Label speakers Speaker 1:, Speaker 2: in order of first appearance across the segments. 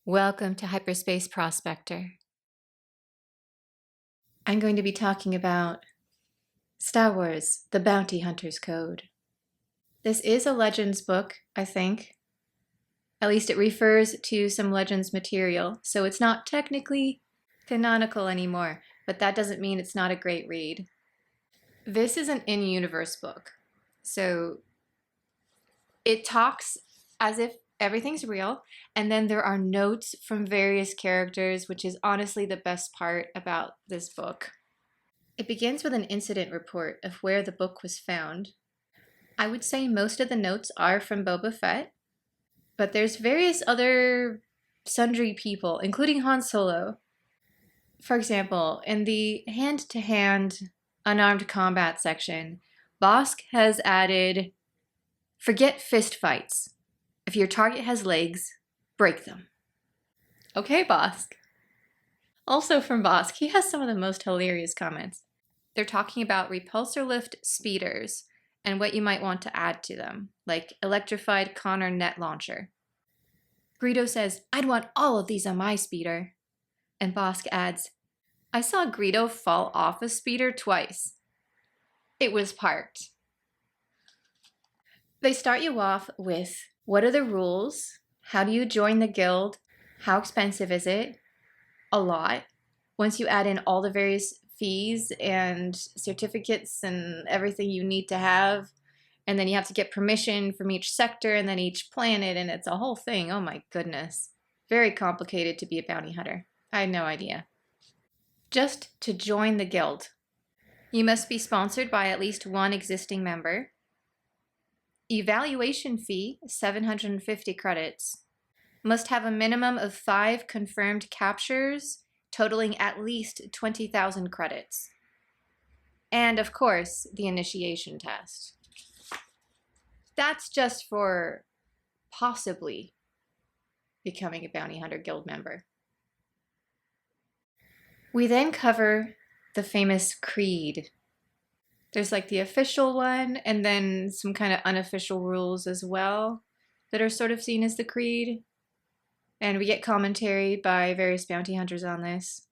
Speaker 1: Welcome to Hyperspace Prospector. I'm going to be talking about Star Wars: The Bounty Hunter's Code. This is a Legends book, I think. At least it refers to some Legends material, so it's not technically canonical anymore, but that doesn't mean it's not a great read. This is an in-universe book, so it talks as if everything's real, and then there are notes from various characters, which is honestly the best part about this book. It begins with an incident report of where the book was found. I would say most of the notes are from Boba Fett, but there's various other sundry people, including Han Solo. For example, in the hand-to-hand unarmed combat section, Bosk has added, "Forget fist fights. If your target has legs, break them." Okay, Bosk. Also from Bosk, he has some of the most hilarious comments. They're talking about repulsor lift speeders and what you might want to add to them, like electrified Connor net launcher. Greedo says, "I'd want all of these on my speeder." And Bosk adds, "I saw Greedo fall off a speeder twice. It was parked." They start you off with, what are the rules? How do you join the guild? How expensive is it? A lot. Once you add in all the various fees and certificates and everything you need to have, and then you have to get permission from each sector and then each planet, and it's a whole thing. Oh my goodness. Very complicated to be a bounty hunter. I had no idea. Just to join the guild, you must be sponsored by at least one existing member. Evaluation fee, 750 credits. Must have a minimum of 5 confirmed captures, totaling at least 20,000 credits. And of course, the initiation test. That's just for possibly becoming a Bounty Hunter Guild member. We then cover the famous creed. There's like the official one, and then some kind of unofficial rules as well that are sort of seen as the creed. And we get commentary by various bounty hunters on this.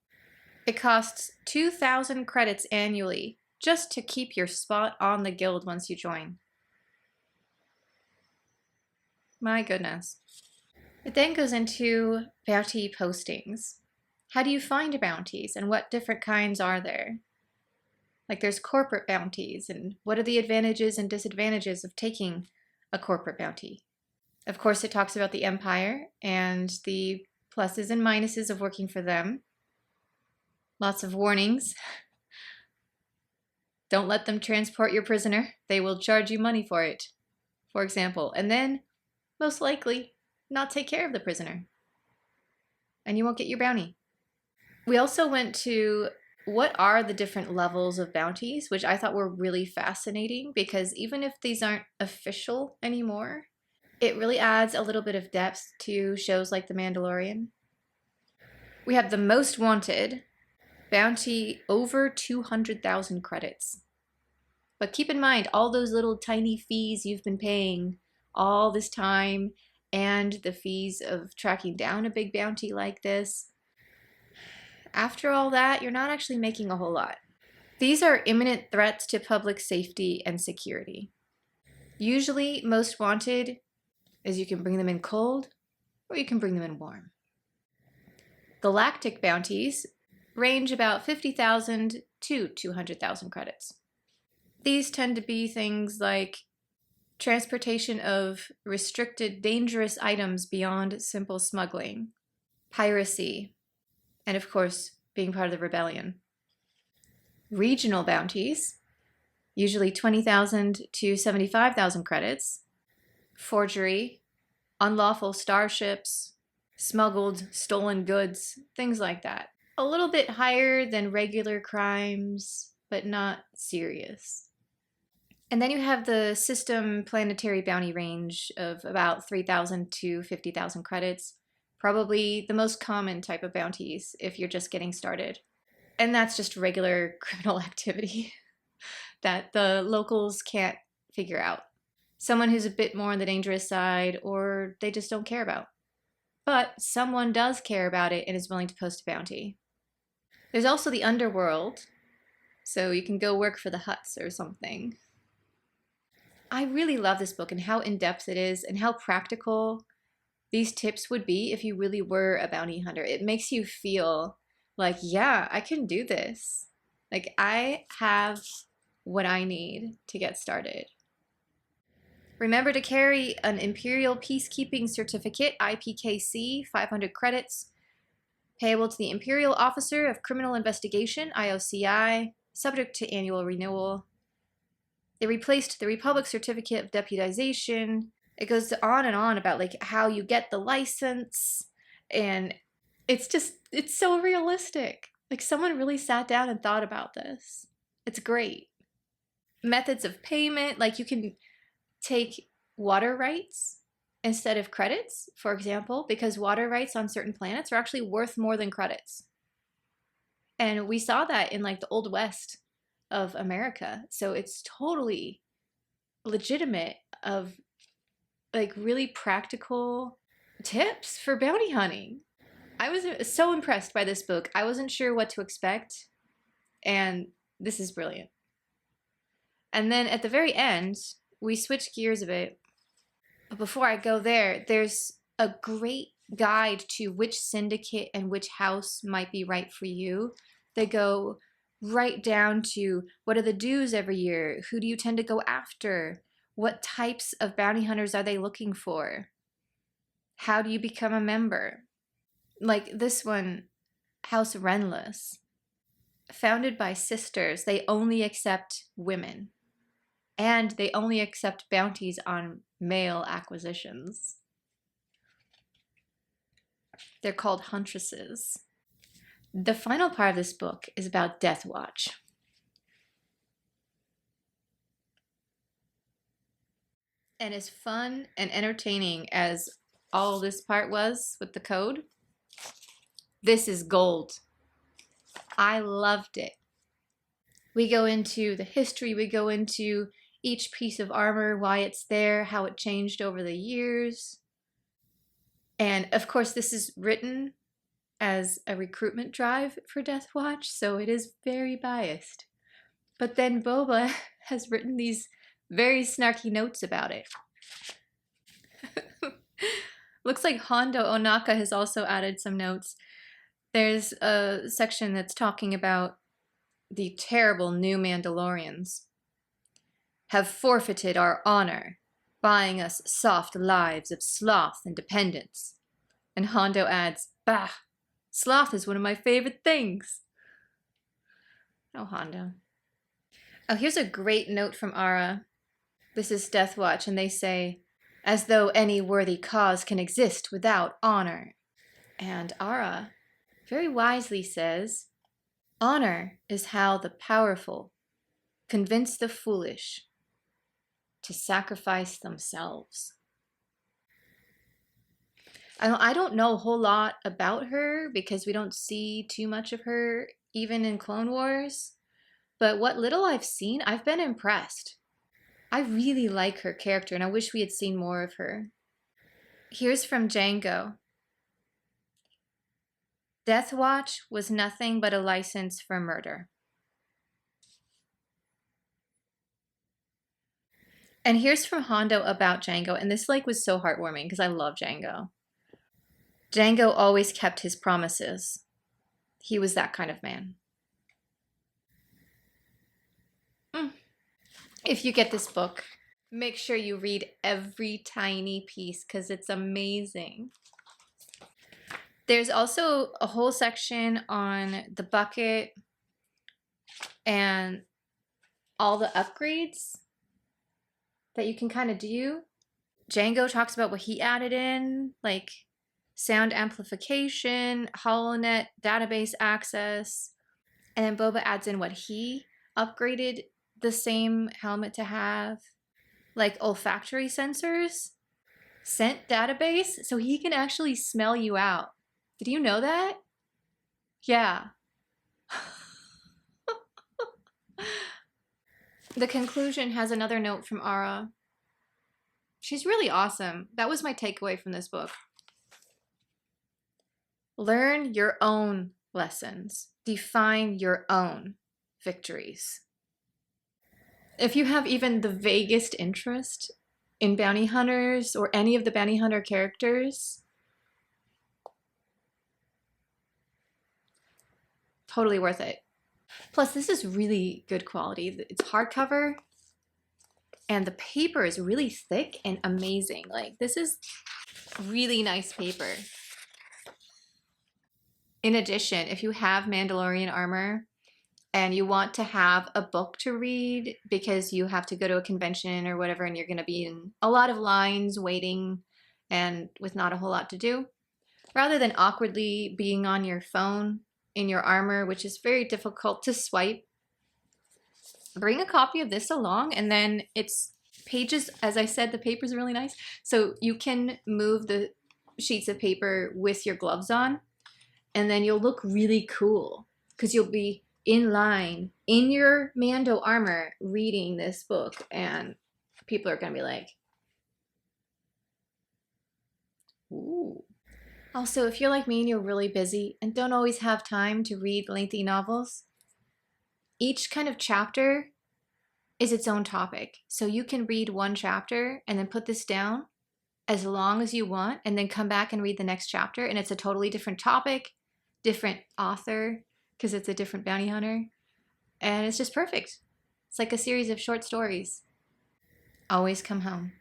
Speaker 1: It costs 2,000 credits annually just to keep your spot on the guild once you join. My goodness. It then goes into bounty postings. How do you find bounties, and what different kinds are there? Like there's corporate bounties, and what are the advantages and disadvantages of taking a corporate bounty? Of course, it talks about the Empire and the pluses and minuses of working for them. Lots of warnings. Don't let them transport your prisoner. They will charge you money for it, for example. And then, most likely, not take care of the prisoner. And you won't get your bounty. We also went to what are the different levels of bounties, which I thought were really fascinating because even if these aren't official anymore, it really adds a little bit of depth to shows like The Mandalorian. We have the most wanted bounty over 200,000 credits. But keep in mind all those little tiny fees you've been paying all this time and the fees of tracking down a big bounty like this. After all that, you're not actually making a whole lot. These are imminent threats to public safety and security. Usually, most wanted is you can bring them in cold or you can bring them in warm. Galactic bounties range about 50,000 to 200,000 credits. These tend to be things like transportation of restricted dangerous items beyond simple smuggling, piracy, and of course, being part of the rebellion. Regional bounties, usually 20,000 to 75,000 credits, forgery, unlawful starships, smuggled, stolen goods, things like that. A little bit higher than regular crimes, but not serious. And then you have the system planetary bounty range of about 3,000 to 50,000 credits, probably the most common type of bounties if you're just getting started. And that's just regular criminal activity that the locals can't figure out. Someone who's a bit more on the dangerous side, or they just don't care about. but someone does care about it and is willing to post a bounty. There's also the underworld, so you can go work for the Hutts or something. I really love this book and how in-depth it is and how practical these tips would be if you really were a bounty hunter. It makes you feel like, yeah, I can do this. Like, I have what I need to get started. Remember to carry an Imperial Peacekeeping Certificate, IPKC, 500 credits, payable to the Imperial Officer of Criminal Investigation, IOCI, subject to annual renewal. They replaced the Republic Certificate of Deputization. It goes on and on about like how you get the license, and it's so realistic. Like someone really sat down and thought about this. It's great. Methods of payment, like you can take water rights instead of credits, for example, because water rights on certain planets are actually worth more than credits. And we saw that in like the Old West of America. So it's totally legitimate of like really practical tips for bounty hunting. I was so impressed by this book. I wasn't sure what to expect, and this is brilliant. And then at the very end, we switch gears a bit. But before I go there, there's a great guide to which syndicate and which house might be right for you. They go right down to what are the dues every year? Who do you tend to go after? What types of bounty hunters are they looking for? How do you become a member? Like this one, House Renless. Founded by sisters, they only accept women. And they only accept bounties on male acquisitions. They're called huntresses. The final part of this book is about Death Watch. And as fun and entertaining as all this part was with the code, this is gold. I loved it. We go into the history, we go into each piece of armor, why it's there, how it changed over the years. And of course, this is written as a recruitment drive for Death Watch, so it is very biased. But then Boba has written these very snarky notes about it. Looks like Hondo Onaka has also added some notes. There's a section that's talking about the terrible new Mandalorians have forfeited our honor, buying us soft lives of sloth and dependence. And Hondo adds, bah, sloth is one of my favorite things. Oh, Hondo. Oh, here's a great note from Ara. This is Death Watch, and they say, as though any worthy cause can exist without honor. And Ara very wisely says, honor is how the powerful convince the foolish to sacrifice themselves. I don't know a whole lot about her because we don't see too much of her even in Clone Wars, but what little I've seen, I've been impressed. I really like her character and I wish we had seen more of her. Here's from Django. Death Watch was nothing but a license for murder. And here's from Hondo about Django, and this like was so heartwarming because I love Django. Django always kept his promises. He was that kind of man. If you get this book, make sure you read every tiny piece because it's amazing. There's also a whole section on the bucket and all the upgrades that you can kind of do. Django talks about what he added in, like sound amplification, HoloNet, database access, and then Boba adds in what he upgraded the same helmet to have, like olfactory sensors, scent database, so he can actually smell you out. Did you know that? Yeah. The conclusion has another note from Ara. She's really awesome. That was my takeaway from this book. Learn your own lessons. Define your own victories. If you have even the vaguest interest in bounty hunters or any of the bounty hunter characters, totally worth it. Plus, this is really good quality. It's hardcover, and the paper is really thick and amazing. Like, this is really nice paper. In addition, if you have Mandalorian armor and you want to have a book to read because you have to go to a convention or whatever and you're going to be in a lot of lines waiting and with not a whole lot to do, rather than awkwardly being on your phone in your armor, which is very difficult to swipe, bring a copy of this along, and then it's pages, as I said, the paper's really nice, so you can move the sheets of paper with your gloves on, and then you'll look really cool because you'll be in line in your Mando armor reading this book, and people are gonna be like, ooh. Also, if you're like me and you're really busy and don't always have time to read lengthy novels, each kind of chapter is its own topic. So you can read one chapter and then put this down as long as you want and then come back and read the next chapter, and it's a totally different topic, different author, because it's a different bounty hunter, and it's just perfect. It's like a series of short stories. Always come home.